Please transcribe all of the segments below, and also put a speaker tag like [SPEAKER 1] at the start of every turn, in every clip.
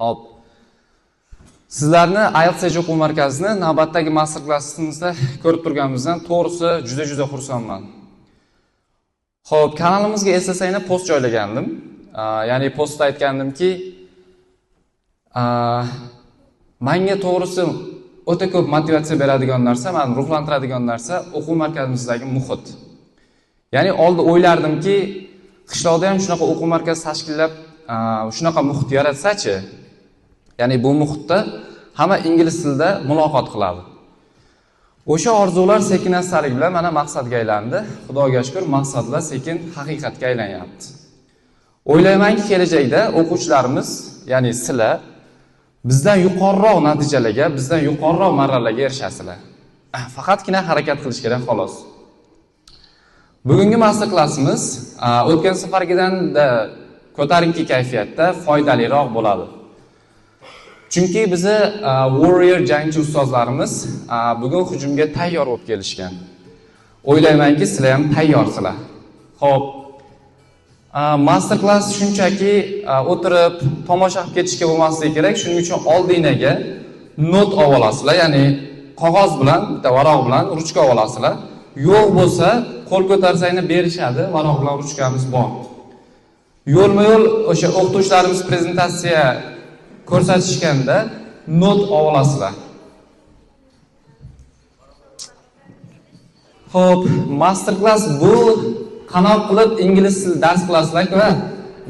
[SPEAKER 1] Hop. Sizlarni IELTS o'quv markazini navbatdagi master klassimizda ko'rib turganimizdan to'g'risi juda xursandman. Xo'p, kanalimizga SSA'ni post joylagandim. Ya'ni postda aytgandimki, menga to'g'risi o'ta ko'p motivatsiya beradigan narsa, meni ruhlantiradigan narsa o'quv markazimizdagi muhit. Ya'ni oldin o'ylardimki, qishloqda ham shunaqa o'quv markazi tashkillab, shunaqa muhit yaratsa-chi. Ya'ni bu muhitda hamma ingliz tilida muloqot qiladi. O'sha orzular sekin-astalik bilan mana maqsadga aylandi. Xudoga shukr, maqsadlar sekin haqiqatga aylanyapti. O'ylaymanki, kelajakda o'quvchilarimiz, ya'ni sizlar bizdan yuqoriroq natijalarga, bizdan yuqoriroq marralarga erishasizlar. Faqatgina harakat qilish kerak xolos. Bugungi master klassimiz o'tgan safargidanda ko'tarinki kayfiyatda foydaliroq bo'ladi. Chunki bizi warrior jangchi ustozlarimiz bugun hujumga tayyor bo'lib kelishgan. O'ylaymanki, sizlar ham tayyorsizlar. Xo'p, master class shunchaki o'tirib tomosha qilib ketishga bo'lmasligi kerak. Shuning uchun oldingizdagi not olasizlar, ya'ni qog'oz bilan, bitta varaq bilan ruchka olasizlar. Yo'q bo'lsa, qo'l ko'tarsangni berishadi, varaq bilan ruchkamiz bor. Yo'lma-yo'l o'sha o'qituvchilarimiz prezentatsiya ko'rsatishganda not olasizlar. Xo'p, master class bu qanoq qilib ingliz tili dars qilasizlar va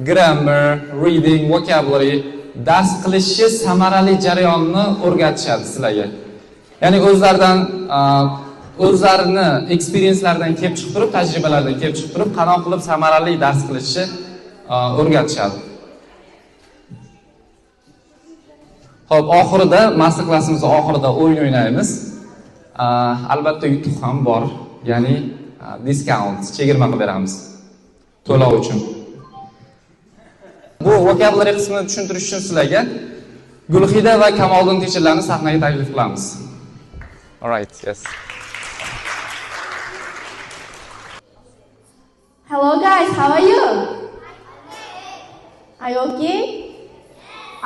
[SPEAKER 1] grammar, reading, vocabulary dars qilishi samarali jarayonni o'rgatishadi sizlarga. Ya'ni o'zlarini experience'lardan kelib chiqib turib, tajribalardan kelib chiqib turib, qanoq qilib samarali dars qilishni o'rgatishadi. Xo'p, oxirida master klassimizning oxirida o'yin o'ynaymiz. Albatta yutuq ham bor, ya'ni discount, chegirma qilib beramiz to'lov uchun. Bu vocabulary qismini tushuntirish uchun sizlarga Gulxida va Kamoliddin teacherlarni sahnaga taklif qilamiz. All right, yes.
[SPEAKER 2] Hello guys, how are you? Are you okay?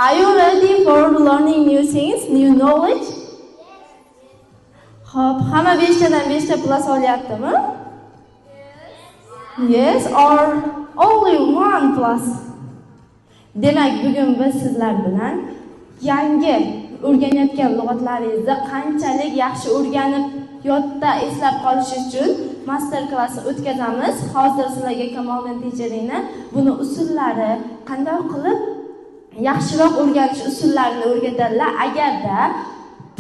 [SPEAKER 2] Are you ready for learning new things, new knowledge? Hop, hamma 5 tadan 5 ta plus olyaptimi? Yes, or only one plus. Demak, bugun biz sizlar bilan yangi o'rganayotgan lug'atlaringizni qanchalik yaxshi o'rganib, yodda eslab qolish uchun master klass o'tkazamiz. Hozir sizlarga Kamoliddin teacheringni buni usullari, qanday qilib yaxshiroq o'rganish usullarini o'rgatadilar. Agarda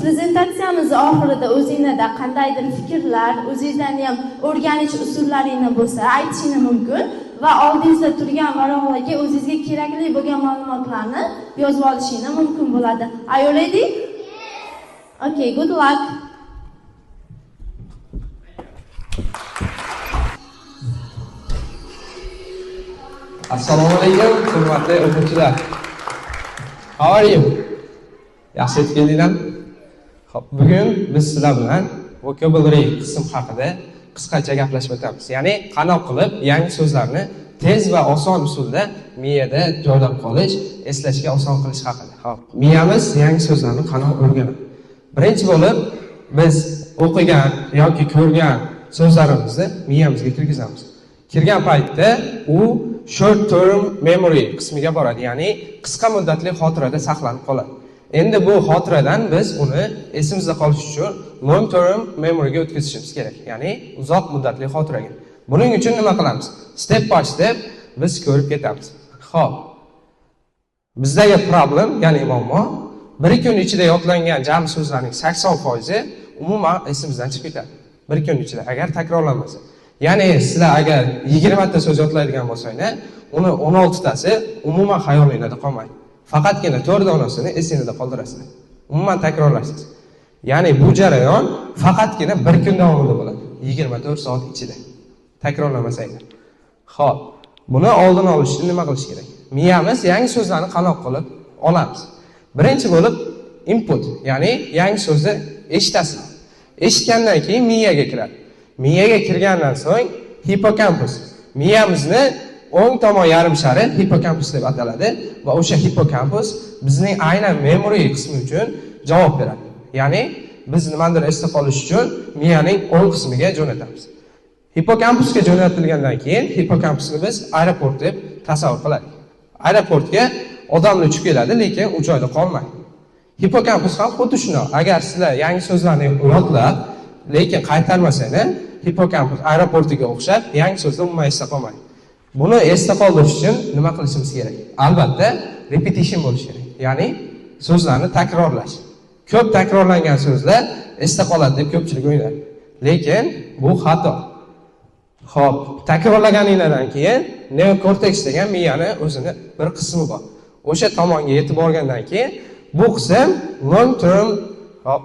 [SPEAKER 2] prezentatsiyamiz oxirida o'zingizda qandaydir fikrlar, o'zingizlarning ham o'rganish usullaringiz bo'lsa, aytishingiz mumkin va oldingizda turgan varaqlarga o'zingizga kerakli bo'lgan ma'lumotlarni yozib olishingiz mumkin bo'ladi. Are you ready? Okay, good luck.
[SPEAKER 3] Assalomu alaykum, hurmatli o'quvchilar. How are you? Yaxshi yetib keldinglarmi? Xo'p, bugun biz sizlar bilan vocabulary qism haqida qisqacha gaplashib o'tamiz. Ya'ni qanoq qilib yangi so'zlarni tez va oson usulda miyada joylab qolish, eslashga oson qilish haqida. Xo'p, miyamiz yangi so'zlarni qanoq o'rganadi. Birinchi bo'lib biz o'qigan yoki ko'rgan so'zlarimizni miyamizga kirgizamiz. Kirgan paytda u short term memory qismiga boradi, ya'ni qisqa muddatli xotirada saqlanib qoladi. Endi bu xotiradan biz uni esimizda qolish uchun long term memoryga o'tkazishimiz kerak, ya'ni uzoq muddatli xotiraga. Buning uchun nima qilamiz? Step by step biz ko'rib ketamiz. Xo'p. Bizdagi problem, ya'ni muammo, bir kun ichida yodlangan jami so'zlarning 80% umuman esimizdan chiqib ketadi. Bir kun ichida agar takrorlanmasa. Ya'ni sizlar agar 20 ta so'z yodlaydigan bo'lsangiz, uni 16 tasi umuman xayolingizda qolmaydi. Faqatgina 4 donasini esingizda qoldirasiz. Umuman takrorlaysiz. Ya'ni bu jarayon faqatgina bir kun davomida bo'ladi, 24 soat ichida. Takrorlamasanglar. Xo'p, buni oldin olish uchun nima qilish kerak? Miyamiz yangi so'zlarni qanoq qilib olamiz. Birinchi bo'lib input, ya'ni yangi so'zni eshitasiz. Eshitgandan keyin miyaga kiradi. Miyaga kirgandan so'ng hippocampus, miyamizni o'ng tomon yarim shari hippocampus deb ataladi va o'sha hippocampus bizning aynan memory qismi uchun javob beradi. Ya'ni biz nimadir esda qolish uchun miyaning o'ng qismiga jo'natamiz. Hippocampusga jo'natilgandan keyin hippocampusni biz aeroport deb tasavvur qilaylik. Aeroportga odamlar uchib keladi, lekin u joyda qolmaydi. Hippocampus ham xuddi shunday. Agar sizlar yangi so'zlarni yodlab, lekin qaytarmasangiz, hippocampus aeroportiga o'xshab yangi so'zni umuman esda qolmaydi. Buni esda qoldirish uchun nima qilishimiz kerak? Albatta, repetition bo'lishi kerak. Ya'ni so'zlarni takrorlash. Ko'p takrorlangan so'zlar esda qoladi deb ko'pchilik o'ylaydi. Lekin bu xato. Xo'p, takrorlaganingizdan keyin neokorteks degan miyani o'zini bir qismi bor. O'sha tomonga yetib borgandan keyin bu qism long term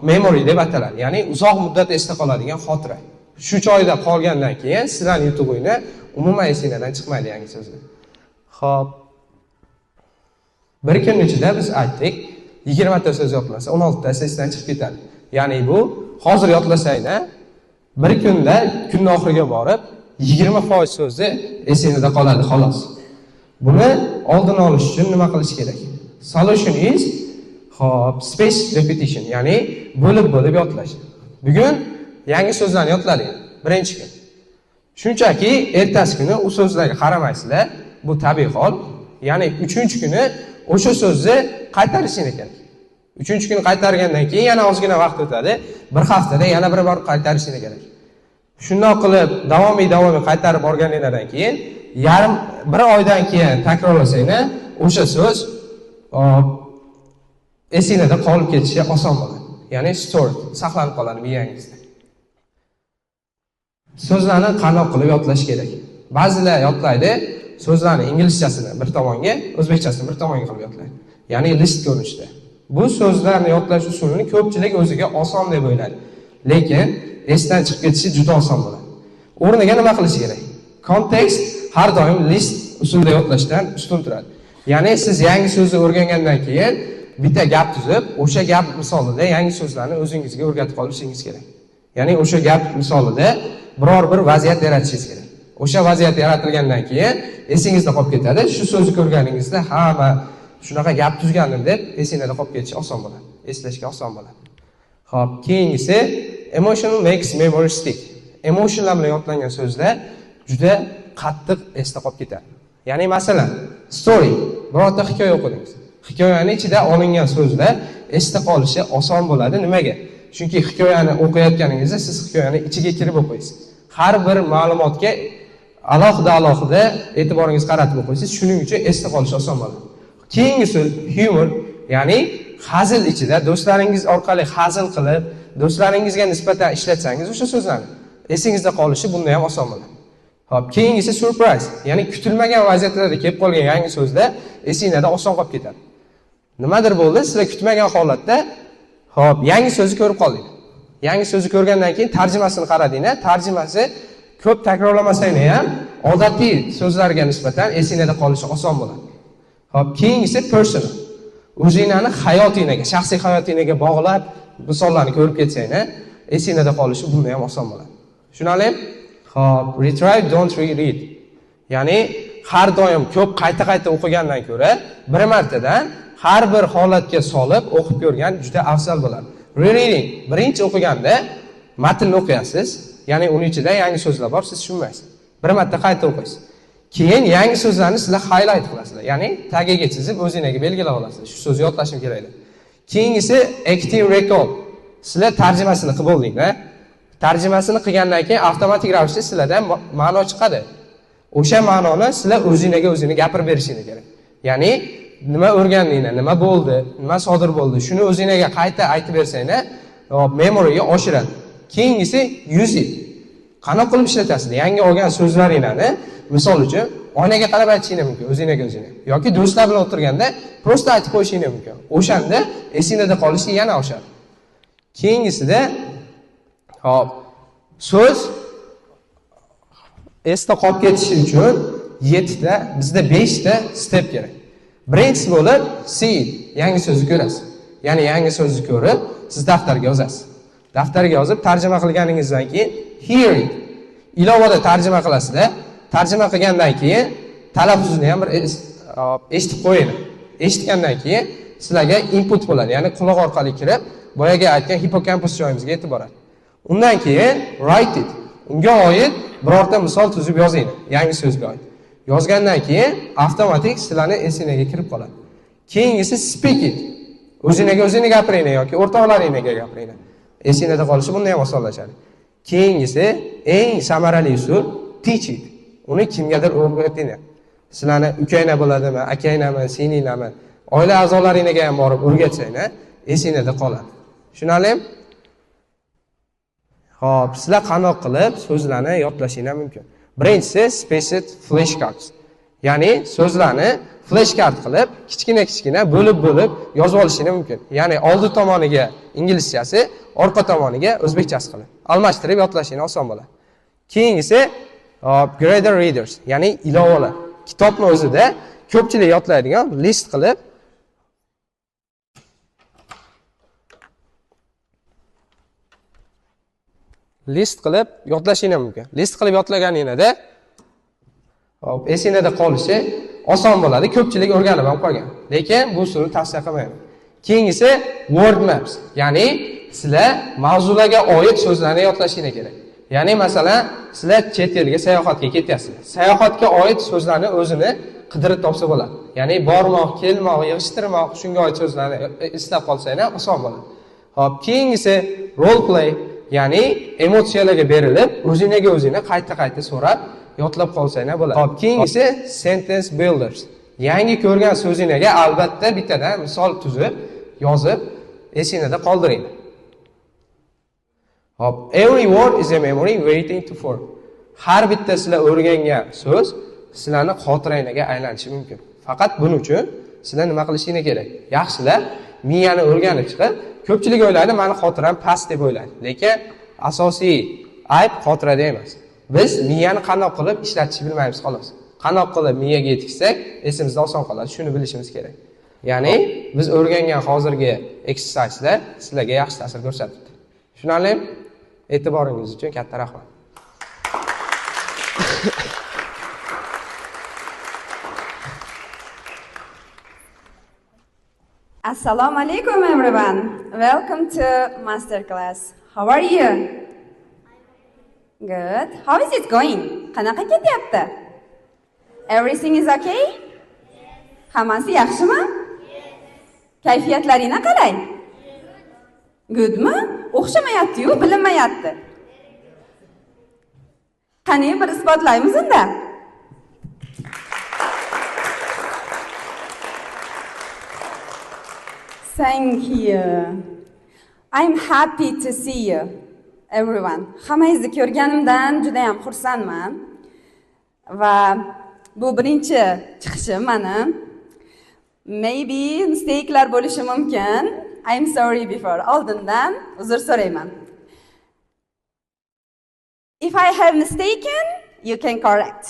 [SPEAKER 3] memory deb ataladi. Ya'ni uzoq muddat esda qoladigan xotira. Shu joyda qolgandan keyin sizlarning yutug'ingni umuman esingizdan chiqmaydi yangi so'zlar. Xo'p. Bir kun ichida biz aytdik, 20 ta so'z yodlansa, 16 ta esdan chiqib ketadi. Ya'ni bu hozir yodlasanglar, bir kunda kunning oxiriga borib 20% so'zi esingizda qoladi xolos. Buni oldini olish uchun nima qilish kerak? Solution is space repetition, ya'ni bo'lib yodlash. Bugun yangi so'zlarni yodlading, birinchi kun. Shunchaki ertasi kuni u so'zlarga qaramaysizlar, bu tabiiy hol. Ya'ni 3-kuni o'sha so'zni qaytarishingiz kerak. 3-kuni qaytargandan keyin yana ozgina vaqt o'tadi, bir haftada yana bir bor qaytarishingiz kerak. Shunday qilib davomiy qaytarib borganingizdan keyin bir oydan keyin takrorlasanglar, o'sha so'z esingizda qolib ketishi oson bo'ladi. Ya'ni stored, saqlanib qoladi miyangizda. So'zlarni qanday qilib yodlash kerak? Ba'zilar yodlaydi, so'zlarni inglizchasini bir tomonga, o'zbekchasini bir tomonga qilib yodlaydi. Ya'ni list ko'rinishda. Bu so'zlarni yodlash usulini ko'pchilik o'ziga oson deb o'ylaydi. Lekin esdan chiqib ketishi juda oson bo'ladi. O'rniga nima qilish kerak? Kontekst har doim list usulida yodlashdan ustun turadi. Ya'ni siz yangi so'zni o'rgangandan keyin bitta gap tuzib, o'sha gap misolida yangi so'zlarni o'zingizga o'rgatib qolishingiz kerak. Ya'ni o'sha gap misolida biror bir vaziyat yaratishingiz kerak. O'sha vaziyat yaratilgandan keyin esingizda qolib ketadi. Shu so'zni ko'rganingizda hamma shunaqa gap tuzgandim deb esingizda qolib ketishi oson bo'ladi. Eslashga oson bo'ladi. Xo'p, keyingisi emotional makes memory stick. Emotionlar bilan yodlangan so'zlar juda qattiq esda qolib ketadi. Ya'ni masalan, story, birorta hikoya o'qidingiz. Hikoyaning ichida olingan so'zlar esda qolishi oson bo'ladi. Nimaga? Chunki hikoyani o'qiyotganingizda siz hikoyani ichiga kirib o'qiysiz. Har bir ma'lumotga alohida e'tiboringiz qaratib o'qiysiz. Shuning uchun esda qolish oson bo'ladi. Keyingi so'z humor, ya'ni hazil ichida do'stlaringiz orqali hazil qilib, do'stlaringizga nisbatan ishlatsangiz o'sha so'zlarni esingizda qolishi bunda ham oson bo'ladi. Xo'p, keyingisi surprise, ya'ni kutilmagan vaziyatlarda kelib qolgan yangi so'zlar esingizda oson qolib ketadi. Nimadir bo'ldi, sizlar kutmagan holatda yangi so'zni ko'rib qoldingiz. Yangi so'zni ko'rgandan keyin tarjimasini qaradinglar. Tarjimasi ko'p takrorlamasanglar ham odatiy so'zlarga nisbatan esingizda qolishi oson bo'ladi. Xo'p, keyingisi personal. O'zingizning hayotingizga, shaxsiy hayotingizga bog'lab misollarni ko'rib ketsanglar, esingizda qolishi bunda ham oson bo'ladi. Tushunarlimi? Xo'p, retrieve, don't reread. Ya'ni har doim ko'p qayta o'qigandan ko'ra, bir martadan har bir holatga solib o'qib ko'rgan juda afzal bo'ladi. Rereading, birinchi o'qiganda matnni o'qiyasiz, ya'ni uning ichida yangi so'zlar bor, siz tushunmaysiz. Bir marta qayta o'qiysiz. Keyin yangi so'zlarni sizlar highlight qilasizlar, ya'ni tagiga chizib o'zingizga belgilab olasiz. Shu so'zni yodlashim kerak deb. Keyingisi active recall. Sizlar tarjimasini qilib bo'ldinglar. Tarjimasini qilgandan keyin avtomatik ravishda sizlardan ma'no chiqadi. O'sha ma'noni sizlar o'zingizga gapirib berishingiz kerak. Ya'ni nima o'rgandinglar, nima bo'ldi, nima sodir bo'ldi, shuni o'zingizga qayta aytib bersanglar, memoryga oshiradi. Keyingisi use it. Qanaqa qilib ishlatasiz? Yangi olgan so'zlaringizni, misol uchun, oynaga qarab aytishingiz mumkin, o'zingizga. Yoki do'stlar bilan o'tirganda prosta aytib qo'yishingiz mumkin. O'shanda esingizda qolishi yana oshadi. Keyingisida so'z esda qolib ketishi uchun 7 ta, bizda 5 ta step kerak. Birinchisi bo'lib see it, yangi so'zni ko'rasiz. Ya'ni yangi so'zni ko'rib, siz daftarga yozasiz. Daftarga yozib, tarjima qilganingizdan keyin hear it. Ilovada tarjima qilasizlar. Tarjima qilgandan keyin talaffuzini ham bir eshitib qo'yinglar. Eshitgandan keyin sizlarga input bo'ladi, ya'ni quloq orqali kirib, boyaga aytgan hippocampus joyimizga yetib boradi. Undan keyin write it. Unga oid birorta misol tuzib yozing, yangi so'zga oid. Yozgandan keyin avtomatik sizlarning esingizga kirib qoladi. Keyingisi speak it. O'zingizga gapiring yoki o'rtoqlaringizga gapiring. Esingizda qolishi bundan ham osonlashadi. Keyingisi eng samarali usul teach it. Uni kimgadir o'rgating. Sizlarning ukanglar bo'ladimi, akanglarmi, singlinglarmi, oila a'zolaringizga ham borib o'rgatsanglar, esingizda qoladi. Tushunarlimi? Xo'p, sizlar qanday qilib so'zlarni yodlashingiz mumkin? Birinchisi spaced flashcards. Ya'ni so'zlarni flashcard qilib, kichkina bo'lib yozib olishingiz mumkin. Ya'ni oldi tomoniga inglizchasi, orqa tomoniga o'zbekchasi qilib, almashtirib yodlashingiz oson bo'ladi. Keyingisi graded readers, ya'ni ilovalar. Kitobni o'zida ko'pchilik yodlaydigan list qilib yodlashingiz mumkin. List qilib yodlaganingizda esingizda qolishi oson bo'ladi. Ko'pchilik o'rganib ham qolgan. Lekin bu usulni tavsiya qilmayman. Keyingisi word maps, ya'ni sizlar mavzularga oid so'zlarni yodlashingiz kerak. Ya'ni masalan, sizlar chet elga sayohatga ketyapsizlar. Sayohatga oid so'zlarni o'zini qidirib topsa bo'ladi. Ya'ni bormoq, kelmoq, yig'ishtirmoq, shunga oid so'zlarni eslab qolsangiz oson bo'ladi. Xo'p, keyingisi role play, ya'ni emotsiyalarga berilib, o'zingizga qayta so'rab, yodlab qolsangiz bo'ladi. Xo'p, keyingisi sentence builders. Yangi ko'rgan so'zingizga albatta bittadan misol tuzib, yozib, esingizda qoldiring. Hop, every word is a memory waiting to form. Har bitta sizlar o'rgangan so'z sizlarning xotirangizga aylanishi mumkin. Faqat buning uchun sizlar nima qilishingiz kerak? Yaxshilar miyani o'rganib chiqib, ko'pchilik o'ylaydi, meni xotiram past deb o'ylaydi. Lekin asosiy ayb xotirada emas. Biz miyani qanday qilib ishlatishni bilmaymiz xolos. Qanday qilib miyaga yetkazsak, esimizda oson qoladi. Shuni bilishimiz kerak. Ya'ni biz o'rgangan hozirgi exerciselar sizlarga yaxshi ta'sir ko'rsatdi. Tushunarlimi? E'tiboringiz uchun katta rahmat.
[SPEAKER 4] Assalomu alaykum everyone. Welcome to masterclass. How are you? Good. How is it going? Qanaqa ketyapti? Everything is okay? Hammasi yaxshimi? Kayfiyatlaringiz qalay? Goodmi? O'xshamayapti-yu, bilinmayapti. Qani bir isbotlaymiz unda. Thank you. I'm happy to see you, everyone. Hammangizni ko'rganimdan juda ham xursandman. Va bu birinchi chiqishim meni. Maybe mistake'lar bo'lishi mumkin. I'm sorry before. Oldindan uzr so'rayman. If I have mistaken, you can correct.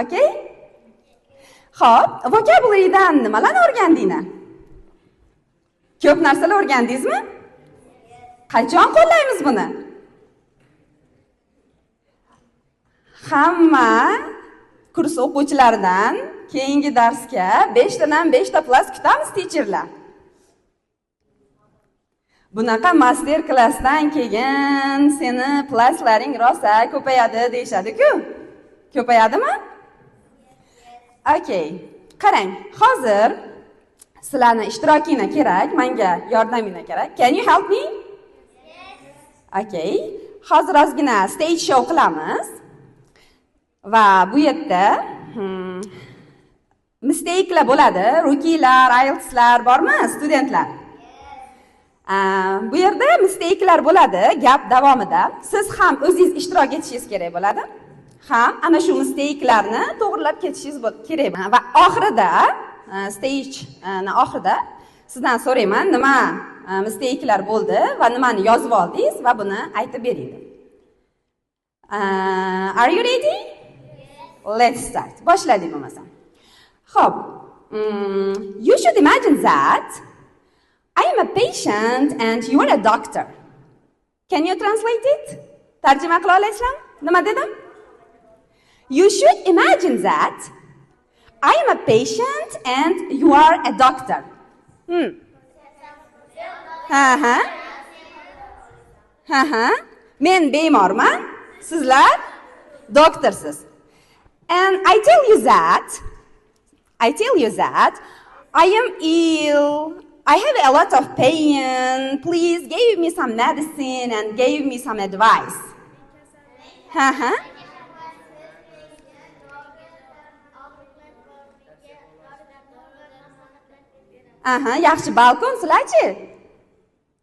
[SPEAKER 4] Okay? Xo'p, vocabularydan nimalarni o'rgandinglar? Ko'p narsalar o'rgandingizmi? Qachon qo'llaymiz buni? Hamma kurs o'quvchilaridan keyingi darsga 5 tadan 5 ta plus kutamiz teacherlar. Bunaqa master klassdan keyin seni pluslaring rosa ko'payadi deyshadi-ku. Ko'payadimi? Okay. Qarang, hozir sizlarning ishtirokinglar kerak, menga yordaminglar kerak. Can you help me? Yes. Okay. Hozir ozgina stage show qilamiz. Va bu yerda mistake'lar bo'ladi, rookie'lar, IELTS'lar bormi, studentlar? Bu yerda mistake'lar bo'ladi, gap davomida. Siz ham o'zingiz ishtirok etishingiz kerak bo'ladi. Ham ana shu mistake'larni to'g'rilab ketishingiz kerak. Va oxirida stage oxirida sizdan so'rayman, nima mistake'lar bo'ldi va nimani yozib oldingiz va buni aytib bering. Are you ready? Yes. Let's start. Boshladik bo'lmasam. Xo'p. You should imagine that I am a patient and you are a doctor. Can you translate it? Tarjima qila olasizmi? Nima dedim? You should imagine that I am a patient and you are a doctor. Men bemorman, sizlar doktorsiz. And I tell you that I am ill. I have a lot of pain. Please give me some medicine and give me some advice. Yaxshi, balkon sizlarchi?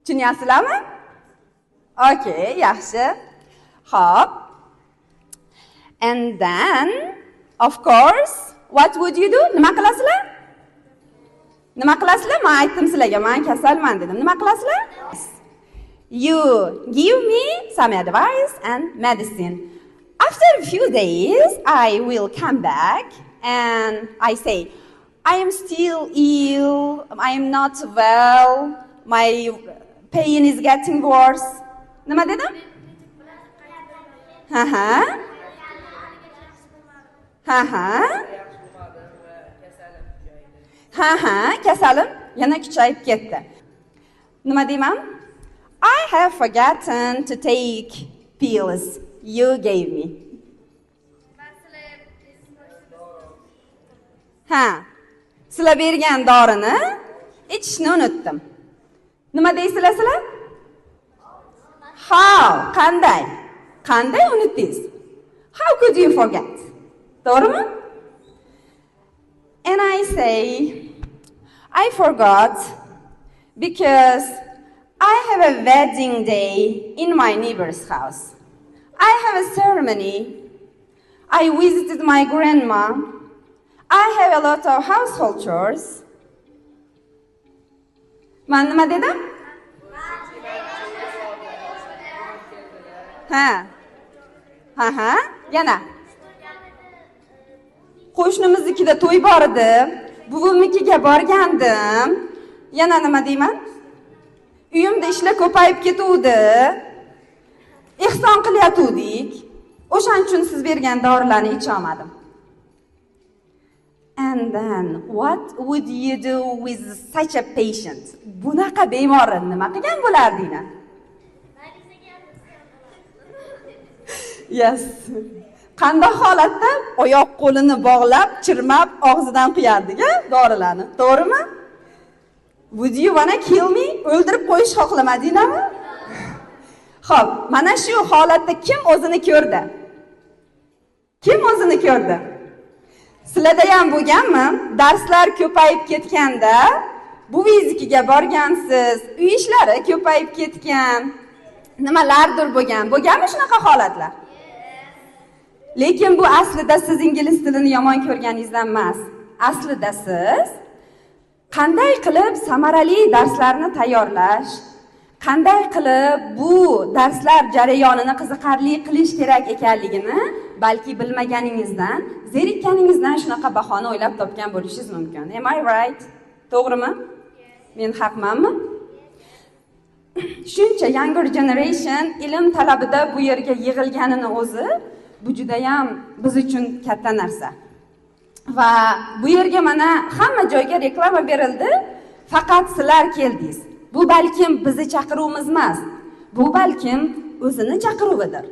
[SPEAKER 4] Tushunyapsizlarmi? Okay, yaxshi. Xo'p. And then, of course, what would you do? Nima qilasizlar? Nima qilasizlar? Men aytdim sizlarga, men kasalman dedim. Nima qilasizlar? You give me some advice and medicine. After a few days, I will come back and I say, I am still ill, I am not well, my pain is getting worse. Nima dedim? Kasalim yana kuchayib ketdi. Nima deyman? I have forgotten to take pills you gave me. Sizlar bergan dorini ichishni unutdim. Nima deysizlar sizlar? How? Qanday? Qanday unutdingiz? How could you forget? To'g'rimi? And I say, I forgot because I have a wedding day in my neighbor's house. I have a ceremony. I visited my grandma. I have a lot of household chores. Man nima dedim? Yana. Qo'shnimiznikida to'y bor edi. Buvimnikiga borgandim. Yana nima deyman? Uyimda ishlar ko'payib ketuvdi. Ehson qilyatuvdik. O'shaning uchun siz bergan dorilarni icha olmadim. And then what would you do with such a patient? Bunaqa bemorni nima qilgan bo'lardinglar? Yes. Qanday holatda oyoq qo'lini bog'lab, chirmab, og'zidan quyardik-a dorilarni. To'g'rimi? Would you wanna kill me? O'ldirib qo'yish xohlamadinglarmi? Xo'p, mana shu holatda kim o'zini ko'rdi? Kim o'zini ko'rdi? Sizlarda ham bo'lganmi? Darslar ko'payib ketganda, buvingiznikiga borgansiz, uy ishlari ko'payib ketgan, nimalardir bo'lgan. Bo'lganmi shunaqa holatlar? Lekin bu aslida siz ingliz tilini yomon ko'rganingizdan emas. Aslida siz qanday qilib samarali darslarni tayyorlash, qanday qilib bu darslar jarayonini qiziqarli qilish kerak ekanligini balki bilmaganingizdan, zerikkaningizdan shunaqa bahona o'ylab topgan bo'lishingiz mumkin. Am I right? To'g'rimi? Men haqmanmi? Shuncha younger generation ilm talabida bu yerga yig'ilganini o'zi bu juda ham biz uchun katta narsa. Va bu yerga mana hamma joyga reklama berildi, faqat sizlar keldingiz. Bu balkim bizni chaqiruvimiz emas. Bu balkim o'zini chaqiruvidir.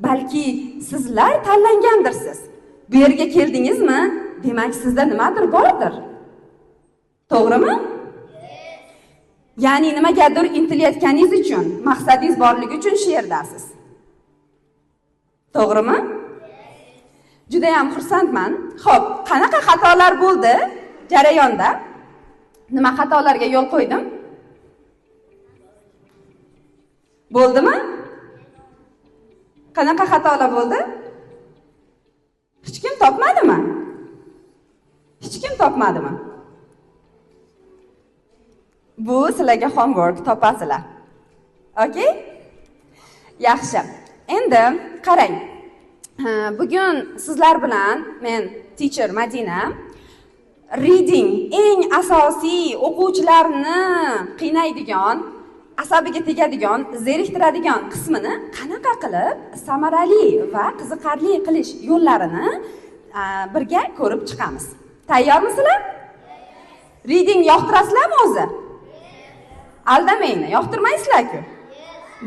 [SPEAKER 4] Balki sizlar tanlangandirsiz. Bu yerga keldingizmi? Demak sizda nimadir bordir. To'g'rimi? Ya'ni nimagadir intilayotganingiz uchun, maqsadingiz borligi uchun shu yerdasiz. To'g'rimi? Juda ham xursandman. Xo'p, qanaqa xatolar bo'ldi jarayonda? Nima xatolarga yo'l qo'ydim? Bo'ldimi? Qanaqa xatolar bo'ldi? Hech kim topmadimi? Hech kim topmadimi? Bu sizlarga homework topasizlar. Okay? Yaxshi. Endi qarang. Bugun sizlar bilan men teacher Madina reading eng asosiy o'quvchilarni qiynaydigan, asabiga tegadigan, zeriktiradigan qismini qanaqa qilib samarali va qiziqarli qilish yo'llarini birga ko'rib chiqamiz. Tayyormisizlar? Reading yoqtirasizlarmi o'zi? Aldamanglar, yoqtirmaysizlar-ku.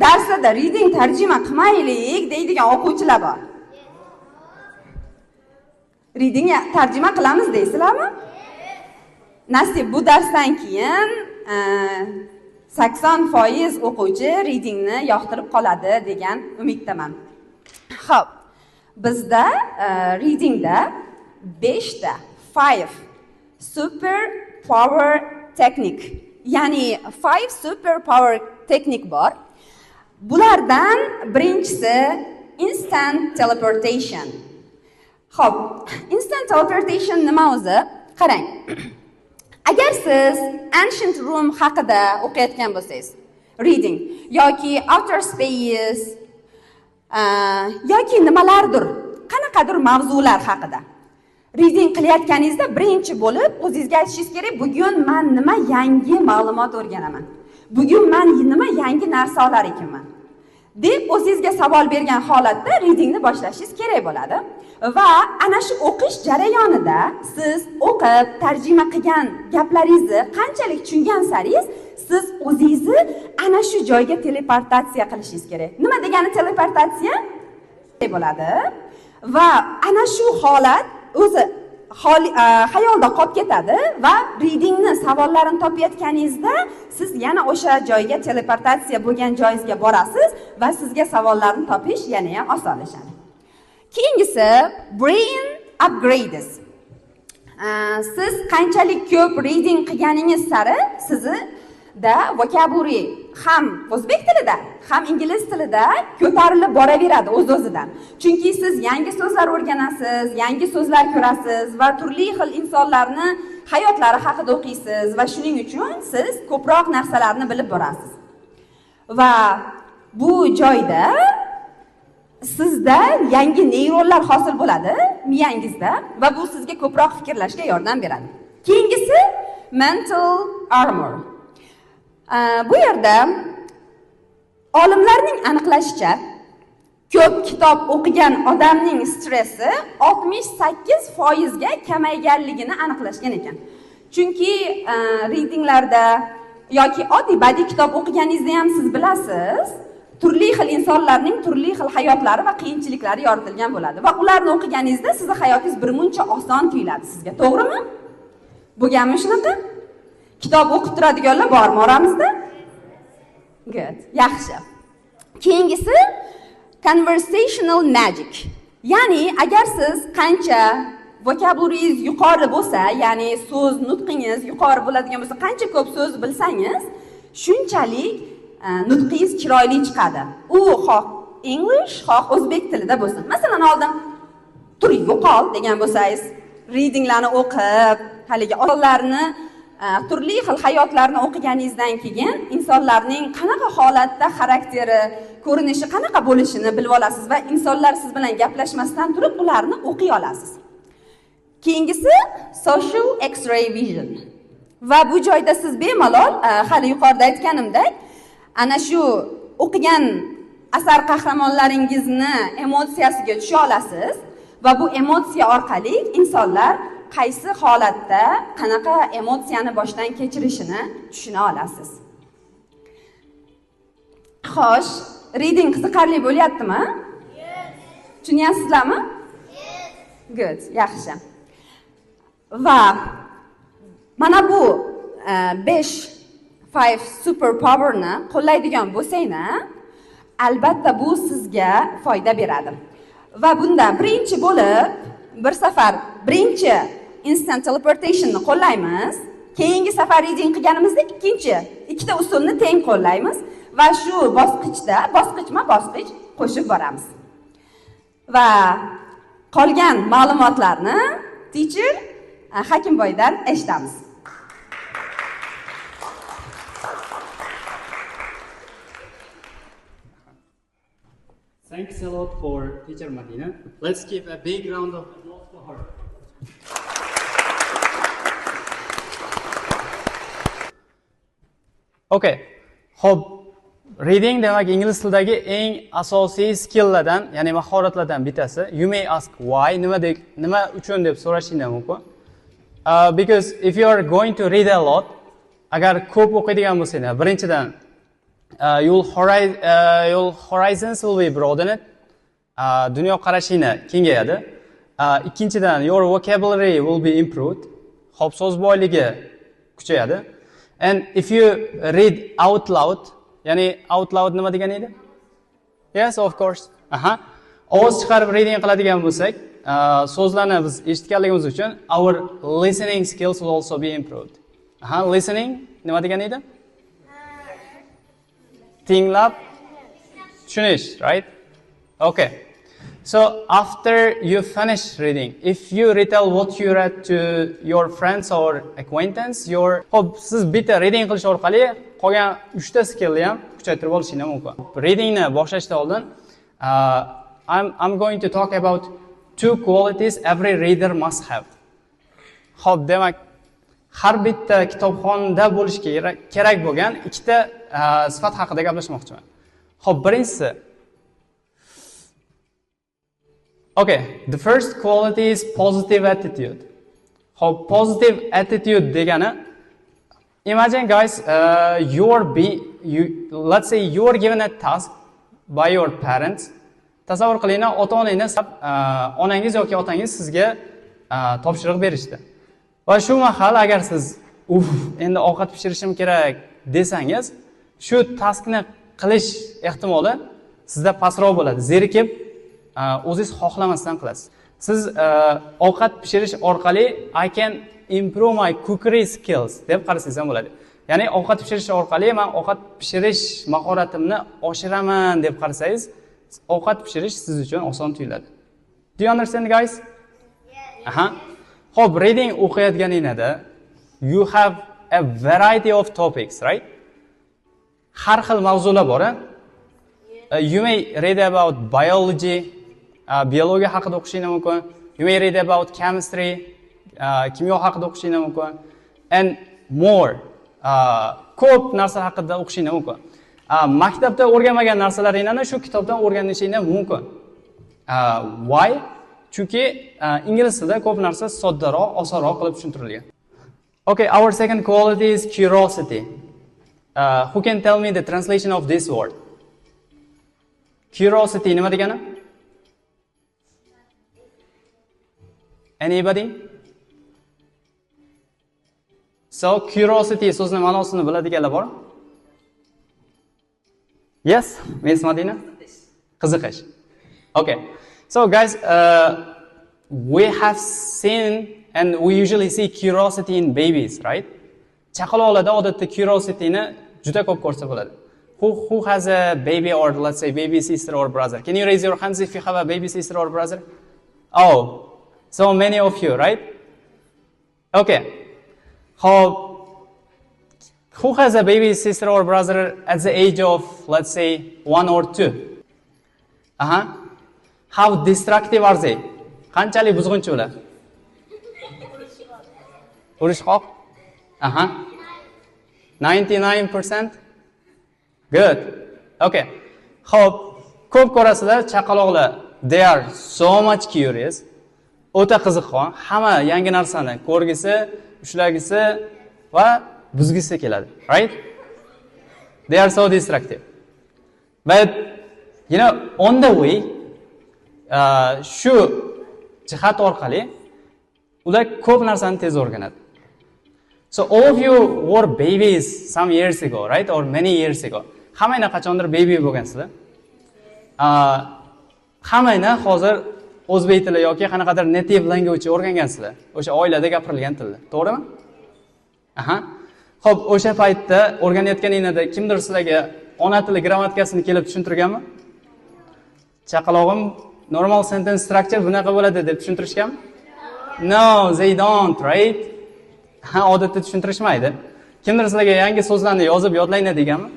[SPEAKER 4] Darsda reading tarjima qilmaylik deydigan o'quvchilar bor. Reading tarjima qilamiz deysizlarmi? Nasib bu darsdan keyin 80% o'quvchi readingni yoqtirib qoladi degan umiddaman. Xo'p, bizda readingda 5 ta 5 super power technique, ya'ni 5 super power technique bor. Bulardan birinchisi instant teleportation. Xo'p, instant teleportation nima o'zi? Qarang. Agar siz ancient room haqida o'qiyotgan bo'lsangiz, reading yoki outer space yoki nimalardir, qanaqadir mavzular haqida reading qilayotganingizda birinchi bo'lib o'zingizga aytishingiz kerak, bugun men nima yangi ma'lumot o'rganaman, bugun men nima yangi narsa olar ekanman deb o'zingizga savol bergan holatda readingni boshlashingiz kerak bo'ladi. Va ana shu o'qish jarayonida siz o'qib, tarjima qilgan gaplaringizni qanchalik tushungan saringiz, siz o'zingizni ana shu joyga teleportatsiya qilishingiz kerak. Nima degani teleportatsiya? Bo'ladi. Va ana shu holat o'zi xayolda qolib ketadi va readingni savollarini topayotganingizda siz yana o'sha joyga teleportatsiya bo'lgan joyingizga borasiz va sizga savollarni topish yana ham osonlashadi. Keyingisi brain upgrades. Siz qanchalik ko'p reading qilganingiz sari sizda vocabulary ham o'zbek tilida, ham ingliz tilida ko'tarilib boraveradi o'z-o'zidan. Chunki siz yangi so'zlar o'rganasiz, yangi so'zlar ko'rasiz va turli xil insonlarni hayotlari haqida o'qiysiz va shuning uchun siz ko'proq narsalarni bilib borasiz. Va bu joyda sizda yangi neyronlar hosil bo'ladi miyangizda va bu sizga ko'proq fikrlashga yordam beradi. Keyingisi mental armor. Bu yerda olimlarning aniqlashicha, ko'p kitob o'qigan odamning stressi 68% ga kamayganligini aniqlashgan ekan. Chunki readinglarda yoki oddiy badiiy kitob o'qiganingizda ham siz bilasiz, turli xil insonlarning turli xil hayotlari va qiyinchiliklari yoritilgan bo'ladi va ularni o'qiganingizda sizning hayotingiz birmuncha oson tuyuladi sizga. To'g'rimi? Bo'lganmi shunaqa? Kitob o'qib turadiganlar bormi oramizda? Good, yaxshi. Keyingisi conversational magic. Ya'ni agar siz qancha vocabularingiz yuqori bo'lsa, ya'ni so'z nutqingiz yuqori bo'ladigan bo'lsa, qancha ko'p so'z bilsangiz, shunchalik nutqingiz chiroyli chiqadi. U xoh English, xoh o'zbek tilida bo'lsin. Masalan, oldin tur yo'qol degan bo'lsangiz, readinglarni o'qib, haligi odamlarni turli xil hayotlarni o'qiganingizdan keyin insonlarning qanaqa holatda xarakteri, ko'rinishi qanaqa bo'lishini bilib olasiz va insonlar siz bilan gaplashmasdan turib ularni o'qiy olasiz. Keyingisi social X-ray vision. Va bu joyda siz bemalol hali yuqorida aytganimdek, ana shu o'qigan asar qahramonlaringizni emotsiyasiga tusha olasiz va bu emotsiya orqali insonlar qaysi holatda qanaqa emotsiyani boshdan kechirishini tushuna olasiz. Xo'sh, reading qiziqarli bo'lyaptimi? Yes. Tushunyapsizlarmi? Yes. Good, yaxshi. Va mana bu 5 super powerni qo'llaydigan bo'lsanglar, albatta bu sizga foyda beradi. Va bunda birinchi bo'lib bir safar birinchi instant teleportation'ni qo'llaymiz. Keyingi safar reading qilganimizda ikkita usulni teng qo'llaymiz va shu bosqichda bosqichma-bosqich qo'shib boramiz. Va qolgan ma'lumotlarni teacher Hakimboydan eshitamiz.
[SPEAKER 5] Thanks a lot for teacher Madina. Let's give a big round of applause for her.
[SPEAKER 6] Okay. Xo'p, reading demak ingliz tilidagi eng asosiy skilllardan, ya'ni mahoratlardan bittasi. You may ask why, nima uchun deb so'rashingiz mumkin. Because if you are going to read a lot, agar ko'p o'qiydigan bo'lsanglar, birinchidan your horizons will be broadened. Dunyo qarashingni kengayadi. Ikkinchidan your vocabulary will be improved. Xo'p, so'z boyligi kuchayadi. And if you read out loud, ya'ni out loud nima degani edi? Yes, of course. Ovoz chiqarib reading qiladigan bo'lsak, so'zlarni biz eshitganligimiz uchun our listening skills will also be improved. Listening nima degani edi? Tinglab tushunish, right? Okay. So after you finish reading, if you retell what you read to your friends or acquaintance, hop, siz bitta reading qilish orqali qolgan 3 ta skillni ham kuchaytirib olishingiz mumkin. Readingni boshlashdan oldin I'm going to talk about 2 qualities every reader must have. Hop, demak, har bitta kitobxonda bo'lishi kerak bo'lgan 2 ta sifat haqida gaplashmoqchiman. Hop, birinchisi. Okay, the first quality is positive attitude. Hop, positive attitude degani, imagine guys, let's say you are given a task by your parents. Tasavvur qiling, ota-onangiz, onangiz yoki otangiz sizga topshiriq berishdi. Va shu mahal agar siz endi ovqat pishirishim kerak desangiz, shu taskni qilish ehtimoli sizda pastroq bo'ladi. Zerikib o'zingiz xohlamasdan qilasiz. Siz ovqat pishirish orqali I can improve my cookery skills deb qarasangiz ham bo'ladi. Ya'ni ovqat pishirish orqali men ovqat pishirish mahoratimni oshiraman deb qarasangiz, ovqat pishirish siz uchun oson tuyuladi. Do you understand guys? Xo'p, reading o'qiyotganingizda you have a variety of topics, right? Har xil mavzular bor. You may read about biology, biologiya haqida o'qishingiz mumkin. You may read about chemistry, kimyo haqida o'qishingiz mumkin. And more. Ko'p narsalar haqida o'qishingiz mumkin. Maktabda o'rganmagan narsalaringizni shu kitobdan o'rganishingiz mumkin. Why? Chunki ingliz tilida ko'p narsa soddaroq, osonroq qilib tushuntirilgan. Okay, our second quality is curiosity. Who can tell me the translation of this word? Curiosity nima degani? Anybody? So curiosity so'zning ma'nosini biladiganlar bor? Yes, Miss Madina? Qiziqish. Okay. So guys, we have seen and we usually see curiosity in babies, right? Chaqaloqlarda odatda curiosity-ni juda ko'p ko'rsa bo'ladi. Who has a baby or let's say baby sister or brother? Can you raise your hands if you have a baby sister or brother? Oh, so many of you, right? Okay. Who has a baby sister or brother at the age of, let's say, 1 or 2? How destructive are they? Qanchalik buzg'unchi ular? Urishqoq? 99%? Good. Okay. Xo'p, ko'p ko'rasizlar, chaqaloqlar, they are so much curious. O'ta qiziqxon, hamma yangi narsani ko'rgisi, ushlagisi va buzgisi keladi, right? They are so destructive. But you know, on the way, shu jihat orqali ular ko'p narsani tez o'rganadi. So all of you were babies some years ago, right? Or many years ago. Hammanglar qachondir baby bo'lgansizlar. Hammanglar hozir o'zbek tili yoki qanaqadir native language o'rgangansizlar. O'sha oilada gapirilgan tilda, to'g'rimi? Xo'p, o'sha paytda o'rganayotganingizda kimdir sizlarga ona tili grammatikasini kelib tushuntirganmi? Chaqalog'im normal sentence structure bunaqa bo'ladi deb tushuntirishganmi? No, they don't, right? Odatda tushuntirishmaydi. Kimdir sizlarga yangi so'zlarni yozib yodlanglar deganmi?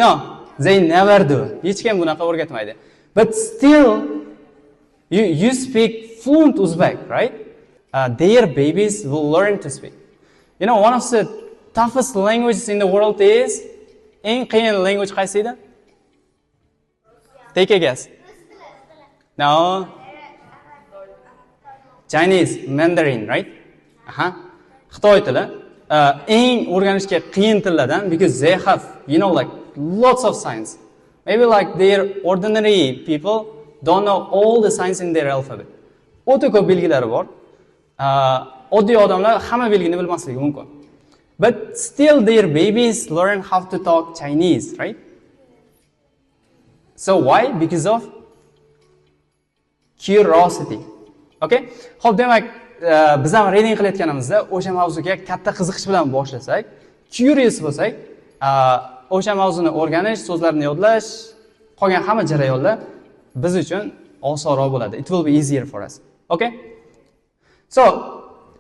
[SPEAKER 6] No, they never do. Hech kim bunaqa o'rgatmaydi. But still you speak fluent Uzbek, right? Their babies will learn to speak. You know, one of the toughest languages in the world is eng qiyin language qaysi edi? Take a guess. No. Chinese, Mandarin, right? Aha. Xitoy tili eng o'rganishga qiyin tillardan, because they have, like lots of signs. Maybe like their ordinary people don't know all the signs in their alphabet. O'ta ko'p belgilari bor. Oddiy odamlar hamma belgini bilmasligi mumkin. But still their babies learn how to talk Chinese, right? So why? Because of curiosity. Okay? Xo'p, demak, biz ham reading qilayotganimizda o'sha mavzuga katta qiziqish bilan boshlasak, curious bo'lsak, o'sha mavzuni o'rganish, so'zlarni yodlash, qolgan hamma jarayonlar biz uchun osonroq bo'ladi. It will be easier for us. Okay? So,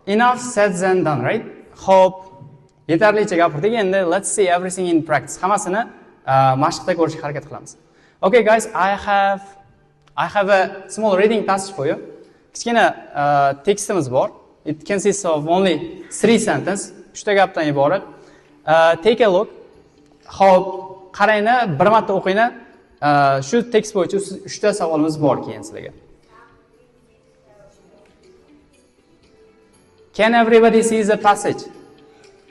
[SPEAKER 6] enough said and done, right? Xo'p, yetarlicha gapirdik. Endi let's see everything in practice. Hammasini mashqda ko'rishga harakat qilamiz. Okay guys, I have a small reading passage for you. Kichkina tekstimiz bor. It consists of only 3 sentences. 3 ta gapdan iborat. Take a look. Xo'p, qaranglar, bir marta o'qinglar. Shu tekst bo'yicha 3 ta savolimiz bor keyin sizlarga. Can everybody see the passage?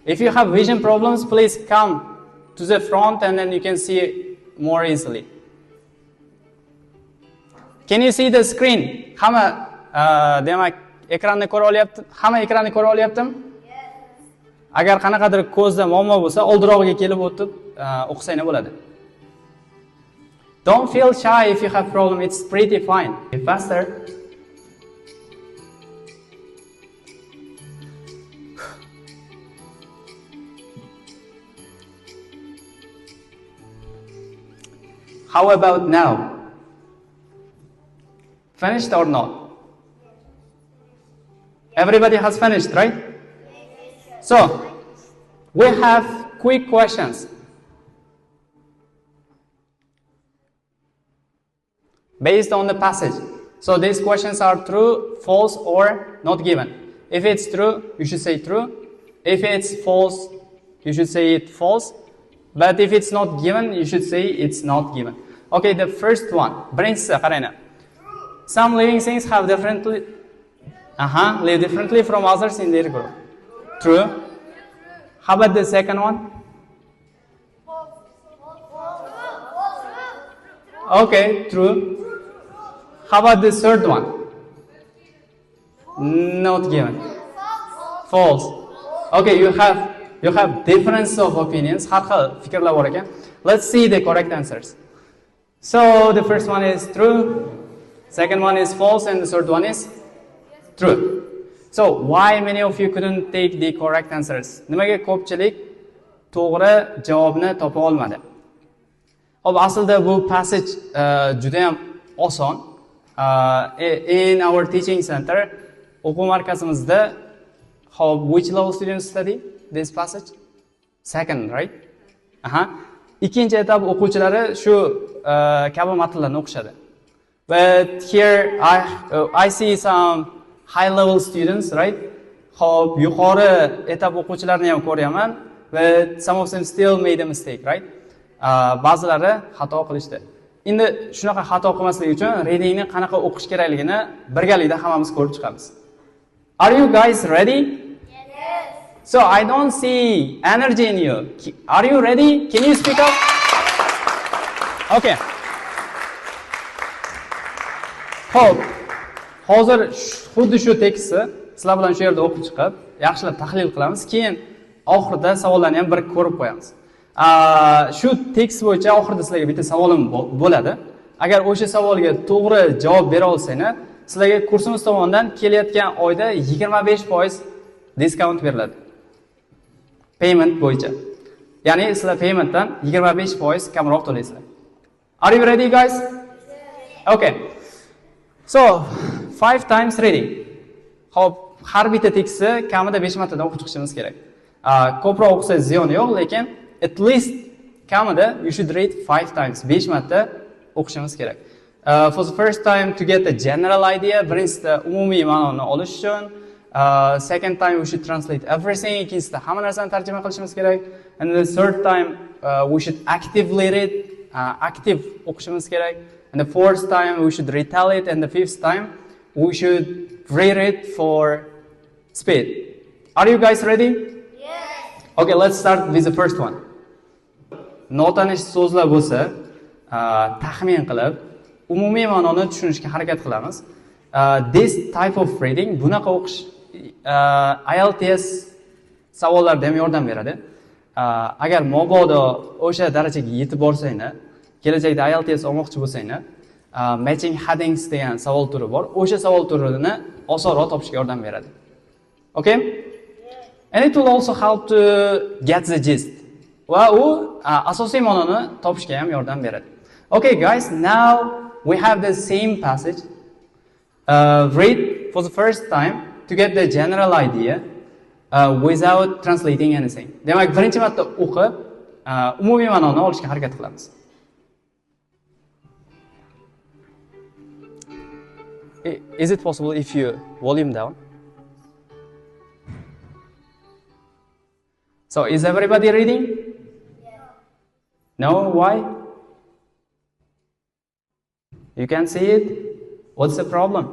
[SPEAKER 6] If you have vision problems, please come to the front and then you can see more easily. Can you see the screen? Hamma demak ekranni ko'ra olyapti. Hamma ekranni ko'ra olyaptimi? Yes. Agar qanaqadir ko'zda muammo bo'lsa, oldinroqga kelib o'tib o'qisanglar bo'ladi. Don't feel shy if you have problem. It's pretty fine. Faster. How about now? Finished or not? Everybody has finished, right? So, we have quick questions. Based on the passage. So these questions are true, false, or not given. If it's true, you should say true. If it's false, you should say it false. But if it's not given, you should say it's not given. Okay, the first one. Birinchisi, qaranglar. Some living things have live differently from others in their group. True. How about the second one? Okay, true. How about the third one? Not given. False. Okay, you have difference of opinions. Har xil fikrlar bor ekan. Let's see the correct answers. So the first one is true, second one is false, and the third one is true. So why many of you couldn't take the correct answers? Nimaga ko'pchilik to'g'ri javobni topa olmadi? Hop, aslida bu passage juda ham oson. In our teaching center, o'quv markazimizda, hop, which level students study this passage? Second, right? Ikkinchi etap o'quvchilari shu kabi matnlarni o'qishadi. But here I see some high level students, right? Hop, yuqori etap o'quvchilarini ham ko'raman, but some of them still made a mistake, right? Ba'zilari xato qilishdi. Endi shunaqa xato qilmaslik uchun readingni qanaqa o'qish kerakligini birgalikda hammamiz ko'rib chiqamiz. Are you guys ready? Yes. So I don't see energy in you. Are you ready? Can you speak up? Okay. Xo'p, hozir xuddi shu tekstni sizlar bilan shu yerda o'qib chiqib, yaxshilab tahlil qilamiz, keyin oxirida savollarni ham bir ko'rib qo'yamiz. Shu tekst bo'yicha oxirida sizlarga bitta savolim bo'ladi. Agar o'sha savolga to'g'ri javob bera olsanglar, sizlarga kursimiz tomonidan kelayotgan oyda 25% diskount beriladi. Payment bo'yicha. Ya'ni sizlar paymentdan 25% kamroq to'laysizlar. Are you ready guys? Okay. So, 5 times reading. Xo'p, har bitta tekstni kamida 5 martadan o'qib chiqishimiz kerak. Ko'proq o'qisangiz ziyoni yo'q, lekin at least kamida you should read 5 times. 5 marta o'qishimiz kerak. For the first time to get a general idea, birinchida umumiy ma'noni olish uchun, second time we should translate everything, ikkinchisida hamma narsani tarjima qilishimiz kerak, and the third time we should actively read, active o'qishimiz kerak. And the fourth time we should retell it, and the fifth time we should read it for speed. Are you guys ready? Yes. Okay, let's start with the first one. Notanish so'zlar bo'lsa, taxmin qilib, umumiy ma'noni tushunishga harakat qilamiz. This type of reading, bunaqa o'qish IELTS savollarda ham yordam beradi. Agar mabodo o'sha darajaga yetib borsanglar, kelajakda IELTS olmoqchi bo'lsanglar, matching headings degan savol turi bor. O'sha savol turini osonroq topishga yordam beradi. Okay? And it will also help to get the gist. Va u asosiy ma'noni topishga ham yordam beradi. Okay guys, now we have the same passage. Read for the first time to get the general idea without translating anything. Demak, birinchi marta o'qib, umumiy ma'noni olishga harakat qilamiz. Is it possible if you volume down? So, is everybody reading? No? Why? You can see it? What's the problem?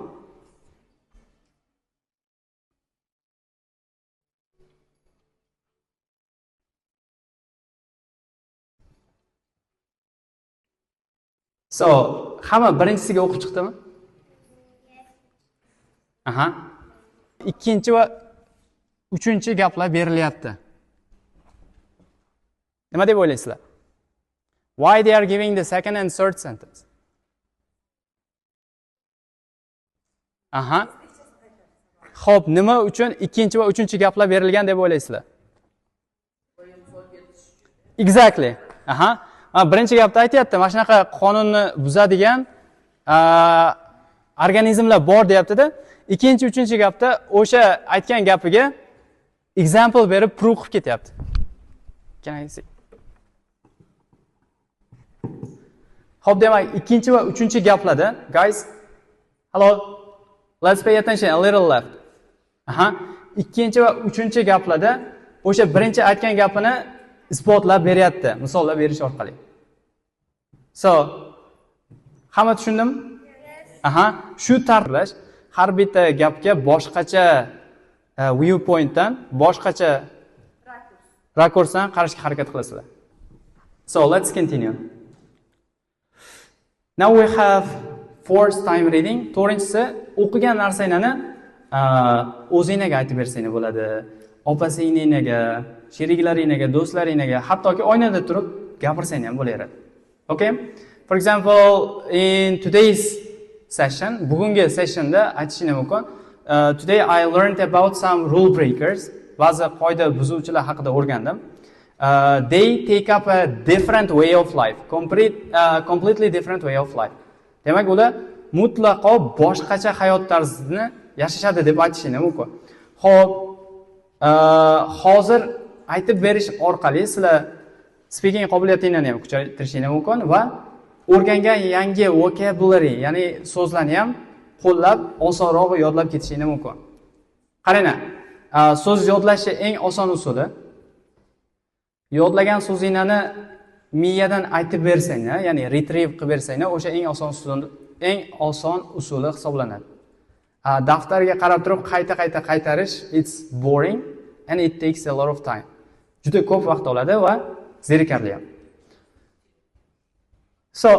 [SPEAKER 6] So, hamma birinchisiga o'qib chiqdimi? Aha. Ikkinchi va uchinchi gaplar berilyapti. Nima deb o'ylaysizlar? Why they are giving the second and third sentence? Aha. Xo'p, nima uchun ikkinchi va uchinchi gaplar berilgan deb o'ylaysizlar? Exactly. Aha. Birinchi gapda aytayapti, mana shunaqa qonunni buzadigan organizmlar bor deyapti-da. Ikkinchi, uchinchi gapda o'sha aytgan gapiga example berib prove qilib ketyapti. Can I see? Xo'p, demak, ikkinchi va uchinchi gaplarda, guys, hello, let's pay attention a little left. Aha, ikkinchi va uchinchi gaplarda o'sha birinchi aytgan gapini isbotlab beryapti, misollar berish orqali. So, hamma tushundimi? Aha, shu tartiblash har bitta gapga boshqacha viewpointdan, boshqacha rakursdan qarashga harakat qilasizlar. So, let's continue. Now we have forced time reading. To'rtinchisi, o'qigan narsanglarni o'zingizga aytib bersanglar bo'ladi. Opa-singlingiga, sheriklaringizga, do'stlaringizga, hattoki oynada turib gapirsang ham bo'laveradi. Okay? For example, in today's session, bugungi sessionda aytishim mumkin. Today I learned about some rule breakers. Ba'zi qoida buzuvchilar haqida o'rgandim. They take up a different way of life, completely different way of life. Demak, ular mutlaqo boshqacha hayot tarzini yashashadi deb aytishim mumkin. Xo'p, hozir aytib berish orqali sizlar speaking qobiliyatingizni ham kuchaytirishingiz mumkin va o'rgangan yangi vocabulary, ya'ni so'zlarni ham qo'llab osonroq yodlab ketishingiz mumkin. Qaranglar, so'z yodlashning eng oson usuli yodlagan so'zinglarni miyadan aytib bersanglar, ya'ni retrieve qilib bersanglar, o'sha eng oson usuli hisoblanadi. Daftarga qarab turib qayta qaytarish it's boring and it takes a lot of time. Juda ko'p vaqt oladi va zerikarli ham. So,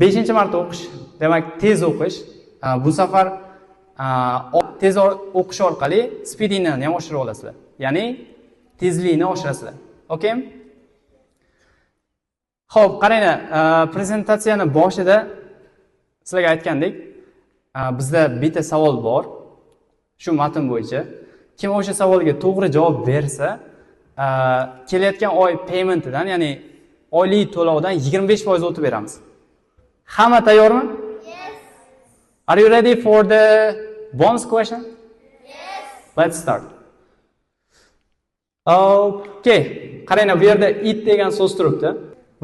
[SPEAKER 6] 5-marta o'qish, demak tez o'qish. Bu safar tez o'qish orqali speedingni ham oshira olasizlar. Ya'ni tezlikni oshirasizlar. Okay? Xo'p, qaranglar, prezentatsiyani boshida sizlarga aytgandek, bizda bitta savol bor. Shu matn bo'yicha. Kim o'sha savolga to'g'ri javob bersa, kelayotgan oy paymentidan, ya'ni oylik to'lovdan 25% o'tib beramiz. Hamma tayyormi? Yes. Are you ready for the bonus question? Yes. Let's start. Okay. Qaranglar, bu yerda it degan so'z turibdi.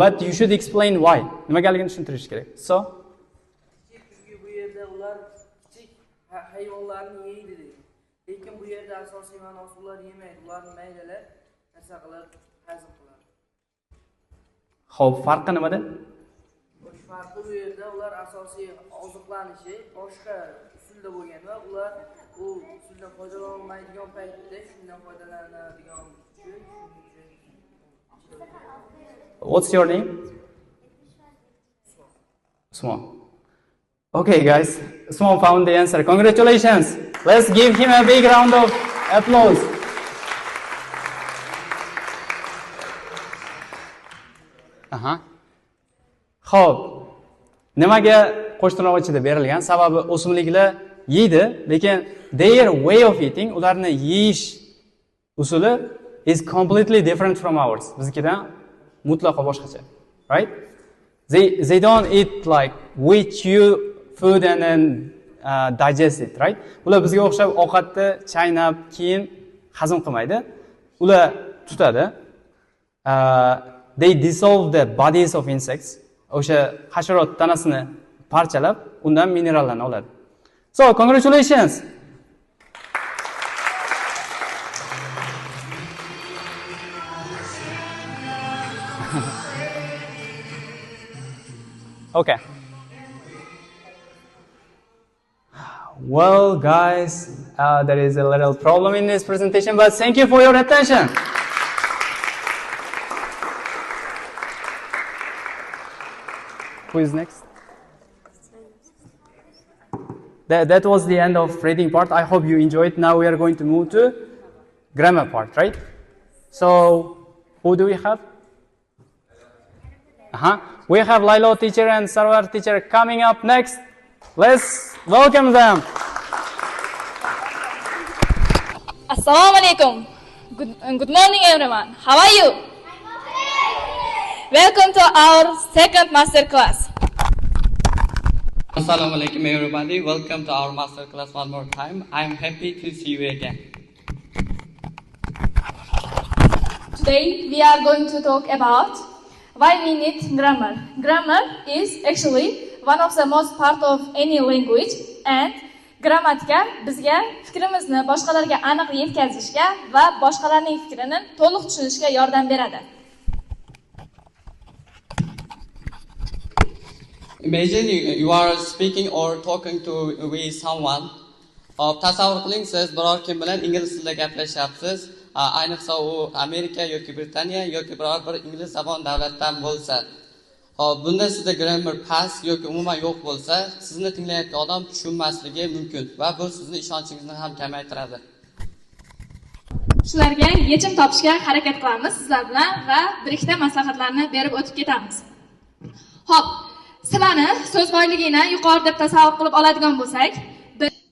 [SPEAKER 6] But you should explain why. Nimagaligini tushuntirish kerak. So,
[SPEAKER 7] chunki bu yerda ular kichik hayvonlarni yeydi deydi. Lekin bu yerda asosiy ma'nosi ular yemaydi. Ularni maydalar narsa qilib hazm qiladi.
[SPEAKER 6] xo'p, farqi nimada?
[SPEAKER 7] Farqi bu yerda ular asosiy oziqlanishi boshqa usulda bo'lganda ular u sizdan foydalanolmaydigan paytda shundan foydalanadigan uchun
[SPEAKER 6] What's your name? Usmon. Okay, guys. Usmon found the answer. Congratulations. Let's give him a big round of applause. Aha. Xo'p. Nimaga qo'shtirnoq ichida berilgan? Sababi o'simliklar yeydi, lekin their way of eating, ularni yeyish usuli is completely different from ours. Biznikidan mutlaqo boshqacha. Right? They don't eat like we chew food and then digest it, right? Ular bizga o'xshab ovqatni chaynab, keyin hazm qilmaydi. Ular tutadi. They dissolve the bodies of insects. O'sha hasharot tanasini parchalab, undan minerallarni oladi. So, congratulations. Okay. Well, guys, there is a little problem in this presentation, but thank you for your attention. Who is next? That was the end of reading part. I hope you enjoyed. Now we are going to move to grammar part, right? So, who do we have? We have Lilo teacher and Sarwar teacher coming up next. Let's welcome them.
[SPEAKER 8] Assalamu alaikum. Good morning, everyone. How are you? Welcome to our second master class.
[SPEAKER 9] Assalamu alaikum, everybody. Welcome to our master class one more time. I am happy to see you again.
[SPEAKER 8] Today we are going to talk about why we need grammar. Grammar is actually one of the most part of any language, and grammatika bizga fikrimizni boshqalarga aniq yetkazishga va boshqalarning fikrini to'liq tushunishga yordam beradi.
[SPEAKER 9] Imagine you are speaking or talking to with someone. Tasavvur qiling, siz biror kim bilan ingliz tilida gaplashyapsiz. Ayniqsa u Amerika yoki Britaniya yoki biror bir ingliz zabon davlatdan bo'lsa. Bunda sizda grammar past yoki umuman yo'q bo'lsa, sizni tinglayotgan odam tushunmasligi mumkin va bu sizning ishonchingizni ham kamaytiradi.
[SPEAKER 8] Shularga yechim topishga harakat qilamiz sizlar bilan va bir-ikkita maslahatlarni berib o'tib ketamiz. Xo'p, sizlarni so'z boyligini yuqori deb tasavvur qilib oladigan bo'lsak,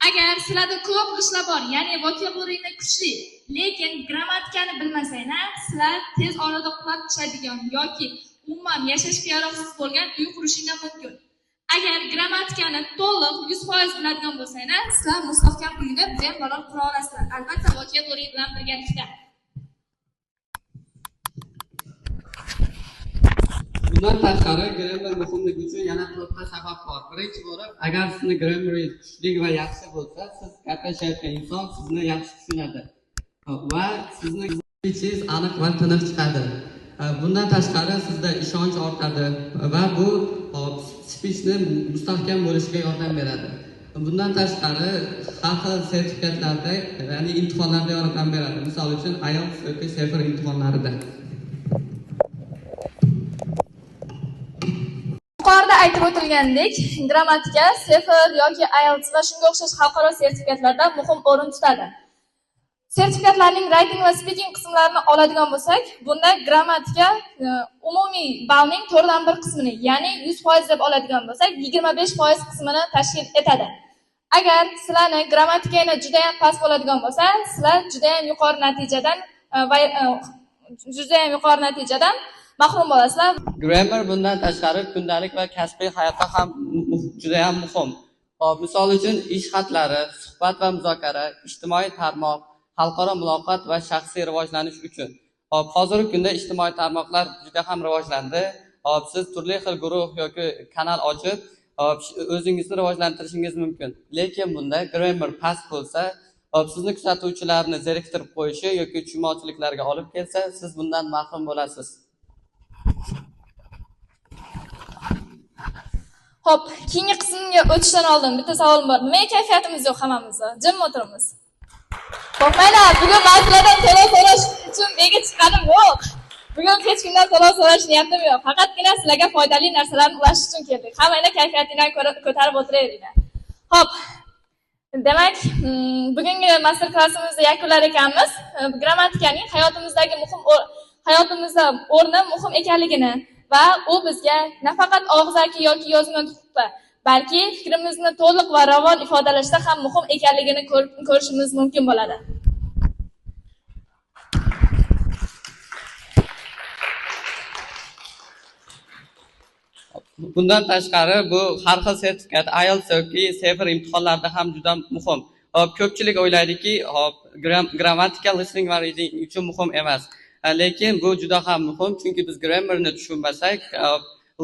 [SPEAKER 8] agar sizlarda ko'p ishlar bor, ya'ni vocabulary'ni kuchli, lekin grammatikani bilmasanglar, sizlar tez orada qulab tushadigan yoki umuman yashashga yaroqsiz bo'lgan uy qurishinglar mumkin. Agar grammatikani to'liq 100% biladigan bo'lsanglar, sizlar mustahkam uyni bemalol qura olasizlar. Albatta, vocabulary bilan birgalikda.
[SPEAKER 9] Bundan tashqari, grammar muhimligi uchun yana to'rtta sabab bor. Birinchi bo'lib, agar sizni grammar kuchli va yaxshi bo'lsa, siz gaplashayotgan inson sizni yaxshi tushunadi va sizni fichingiz aniq va tiniq chiqadi. Bundan tashqari sizda ishonch ortadi va bu speechni mustahkam bo'lishiga yordam beradi. Bundan tashqari har xil sertifikatlarda, ya'ni imtihonlarda yordam beradi. Misol uchun IELTS yoki TOEFL imtihonlarida.
[SPEAKER 8] Yuqorida aytib o'tilgandek, grammatika, TOEFL yoki IELTS va shunga o'xshash xalqaro sertifikatlarda muhim o'rin tutadi. Sertifikatlarning writing va speaking qismlarini oladigan bo'lsak, bunda grammatika umumiy ballning 4/1 qismini, ya'ni 100% deb oladigan bo'lsak, 25% qismini tashkil etadi. Agar sizlarni grammatikangiz juda ham past bo'ladigan bo'lsa, sizlar juda ham yuqori natijadan mahrum bo'lasizlar.
[SPEAKER 9] Grammar bundan tashqari kundalik va kasbiy hayotda ham juda ham muhim. Misol uchun ish xatlari, suhbat va muzokara, ijtimoiy tarmoq, xalqaro muloqot va shaxsiy rivojlanish uchun. Hozirgi kunda ijtimoiy tarmoqlar juda ham rivojlandi. Siz turli xil guruh yoki kanal ochib, o'zingizni rivojlantirishingiz mumkin. Lekin bunda grammar past bo'lsa, sizni kuzatuvchilarni zeriktirib qo'yishi yoki tushunmovchiliklarga olib kelsa, siz bundan mahrum bo'lasiz.
[SPEAKER 8] Xo'p, keyingi qismga o'tishdan oldin bitta savolim bor. Nimaga kayfiyatimiz yo'q hammamizda? Jim o'tiramiz. Qo'rqmanglar, bugun men sizlardan to'lov so'rash uchun nega chiqqanim yo'q. Bugun hech kimdan to'lov so'rash niyatim yo'q. Faqatgina sizlarga foydali narsalarni ulashish uchun keldik. Hammanglar kayfiyatinglarni ko'tarib o'tiraveringlar. Xo'p. Demak, bugungi master klassimizni yakunlar ekanmiz. Grammatikaning hayotimizda o'rni muhim ekanligini va u bizga nafaqat og'zaki yoki yozma nutqda, balki fikrimizni to'liq va ravon ifodalashda ham muhim ekanligini ko'rishimiz mumkin bo'ladi.
[SPEAKER 9] Bundan tashqari bu har xil sertifikat, IELTS yoki TOEFL imtihonlarida ham juda muhim. Ko'pchilik o'ylaydiki, grammatical listening va reading uchun muhim emas. Lekin bu juda ham muhim, chunki biz grammarni tushunmasak,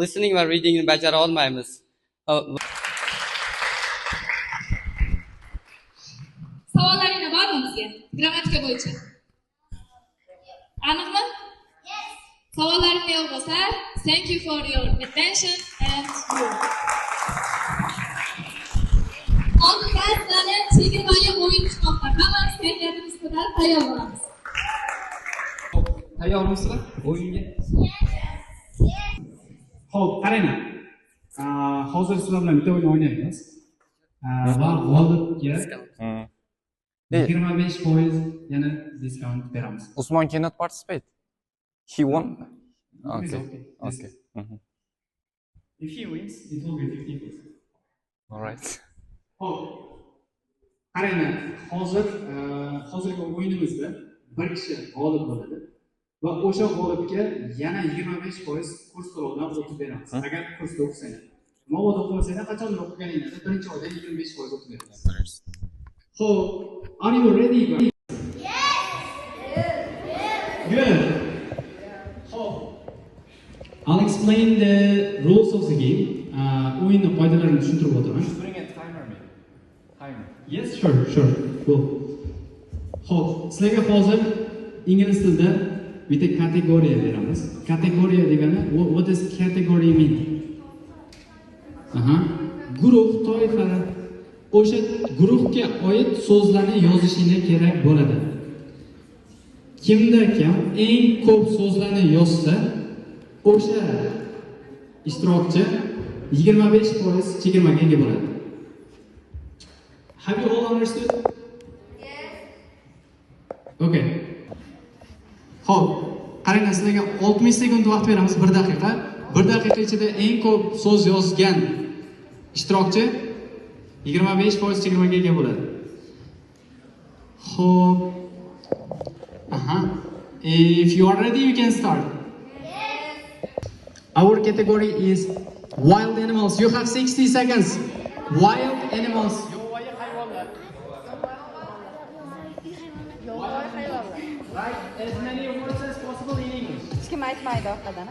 [SPEAKER 9] listening va readingni bajara olmaymiz.
[SPEAKER 8] Savollaringiz bormi bizga? Grammatika bo'yicha. Aniqmi? Yes. Savollaringiz yo'q bo'lsa, thank you for your attention and you. Oldinda sizlarni chegirmaga o'yin chiqmoqda. Hammamiz kayfiyatimiz ko'tarib tayyor bo'lamiz.
[SPEAKER 5] Tayyormisizlar o'yinga? Xo'p, qaranglar. Hozir sizlar bilan bitta o'yin o'ynaymiz. Va g'olibga 25% yana diskount beramiz.
[SPEAKER 1] Usmon cannot participate. He won.
[SPEAKER 5] Okay.
[SPEAKER 1] Okay.
[SPEAKER 5] If he wins, it will be 50%.
[SPEAKER 1] All right.
[SPEAKER 5] Xo'p. Qaranglar, hozirgi o'yinimizda bir kishi g'olib bo'ladi va o'sha g'olibga yana 25% kurs to'lovidan o'tib beramiz. Agar kursda o'qisanglar. Mabodo o'qimasanglar, qachon o'qiganingizda birinchi oyda 25% o'tib beramiz. Xo'p, are you ready? Yes. Good. I'll explain the rules of the game. O'yinning qoidalarini tushuntirib o'taman.
[SPEAKER 1] Bring a timer, man. Timer.
[SPEAKER 5] Yes, sure. Cool. Xo'p, sizlarga hozir ingliz tilida bitta kategoriya beramiz. Kategoriya degani what does category mean? Guruh, toifa. O'sha guruhga oid so'zlarni yozishinglar kerak bo'ladi. Kimda kim eng ko'p so'zlarni yozsa, o'sha ishtirokchi 25% chegirmaga ega bo'ladi. Have you all understood? Yes. Okay. Xo'p, qaranglar, sizlarga 60 sekund vaqt beramiz, 1 daqiqa. 1 daqiqa ichida eng ko'p so'z yozgan ishtirokchi 25% chegirmaga ega bo'ladi. Xo'p. If you are ready, you can start. Our category is wild animals. You have 60 seconds. Wild animals. Write as many words as possible in English.
[SPEAKER 4] Hech kim aytmaydi orqadan.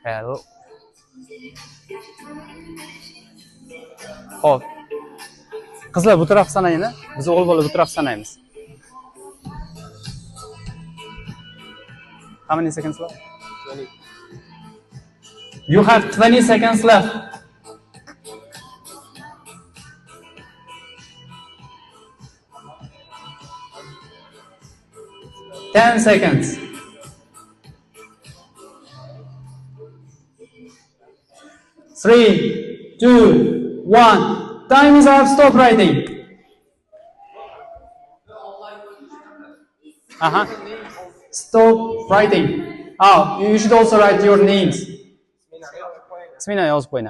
[SPEAKER 6] Hello. Xo'p. Qizlar bu taraf sanayni, biz o'g'il bola bu taraf sanaymiz. How many seconds left? 20. You have 20 seconds left. Ten seconds. 3, 2, 1. Time is up. Stop writing. Stop writing. Oh, you should also write your names. Ismini yozib qo'ying.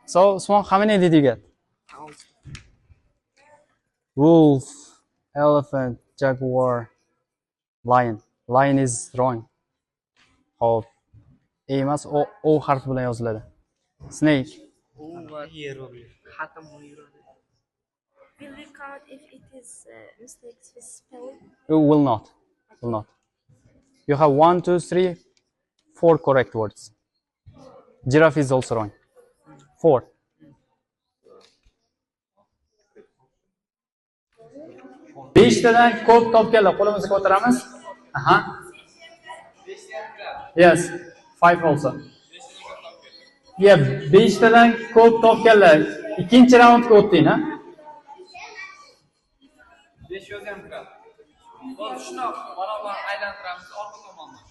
[SPEAKER 6] So, Usmon, how many did you get? Wolf, elephant, jaguar, lion. Lion is wrong. Hop. A emas, O harfi bilan yoziladi. Snake.
[SPEAKER 2] Will we count if it is mistakes with spelling?
[SPEAKER 6] It will not. You have 1, 2, 3, 4 correct words. Giraffe is also wrong. 4. Beshtadan ko'p topganlar qo'limizni ko'taramiz. Aha. Yes, 5 also. Yeah, beshtadan ko'p topganlar. Ikkinchi raundga o'tding, ha?
[SPEAKER 10] 5 yozgan kiradi. Bo'ldi, shunaqa barobar aylantiramiz orqa tomondan.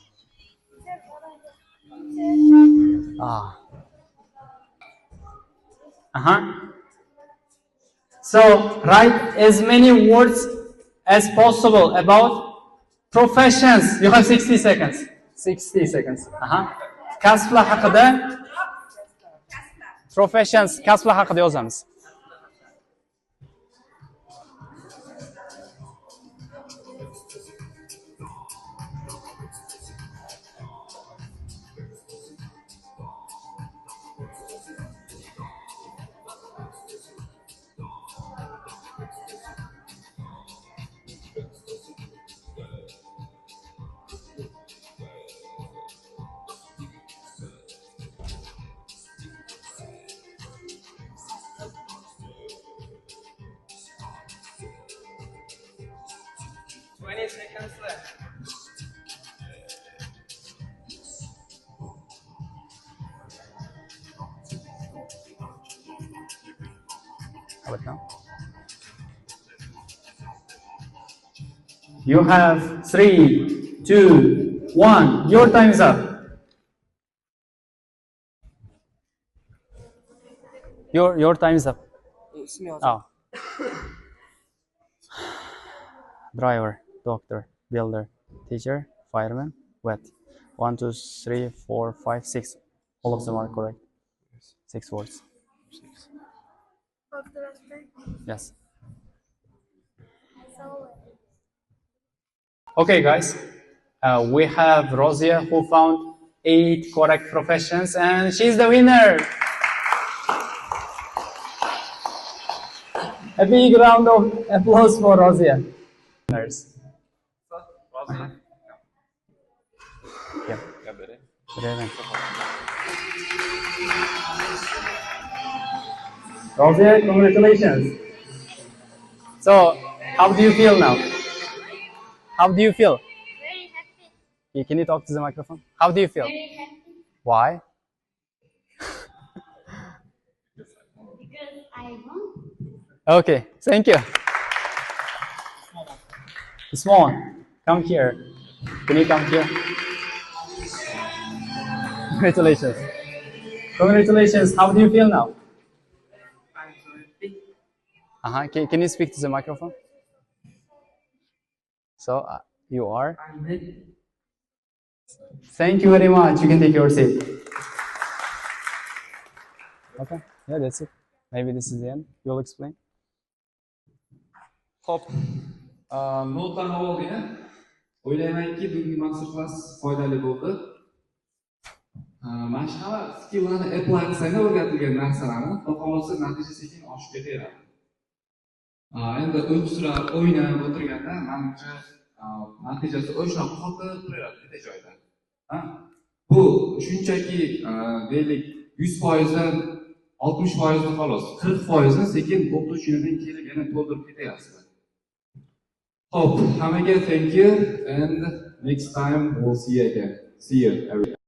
[SPEAKER 6] So write as many words as possible about professions. You have 60 seconds. 60 seconds. Kasblar haqida. Professions, kasblar haqida yozamiz. You have 3, 2, 1. Your time is up. Your time is up. Oh. Driver, doctor, builder, teacher, fireman, vet. 1, 2, 3, 4, 5, 6. All of them are correct. 6 words. Yes. Okay, guys. We have Rosia who found 8 correct professions, and she's the winner. A big round of applause for Rosia. Winners. Yeah. Rosia, congratulations. So, how do you feel now? How do you feel?
[SPEAKER 11] Very happy.
[SPEAKER 6] Can you talk to the microphone? How do you feel?
[SPEAKER 11] Very happy.
[SPEAKER 6] Why?
[SPEAKER 11] Because I won.
[SPEAKER 6] Okay, thank you. Small one, come here. Can you come here? Congratulations. Congratulations. How do you feel now?
[SPEAKER 10] I'm so happy.
[SPEAKER 6] Can you speak to the microphone? So, you are?
[SPEAKER 10] I'm ready.
[SPEAKER 6] Thank you very much. You can take your seat. Okay, yeah, that's it. Maybe this is the end. You'll explain.
[SPEAKER 1] Xo'p, notani olgan. O'ylaymanki, bugungi masterclass foydali bo'ldi. Mana shunaqa skilllarni apply qilsanglar o'rgatilgan narsalarni, xohlasa natija sekin oshib ketaveradi. Endi o'quvchilar o'ynab o'tirganda, menimcha natijasi o'sha qotib turadi bitta joyda. Bu shunchaki deylik 100% dan 60% xolos, 40% dan sekin o'qituvchilardan kelib yana to'ldirib ketyapsizlar. Hope, hammaga thank you, and next time we'll see you again. See you everyone.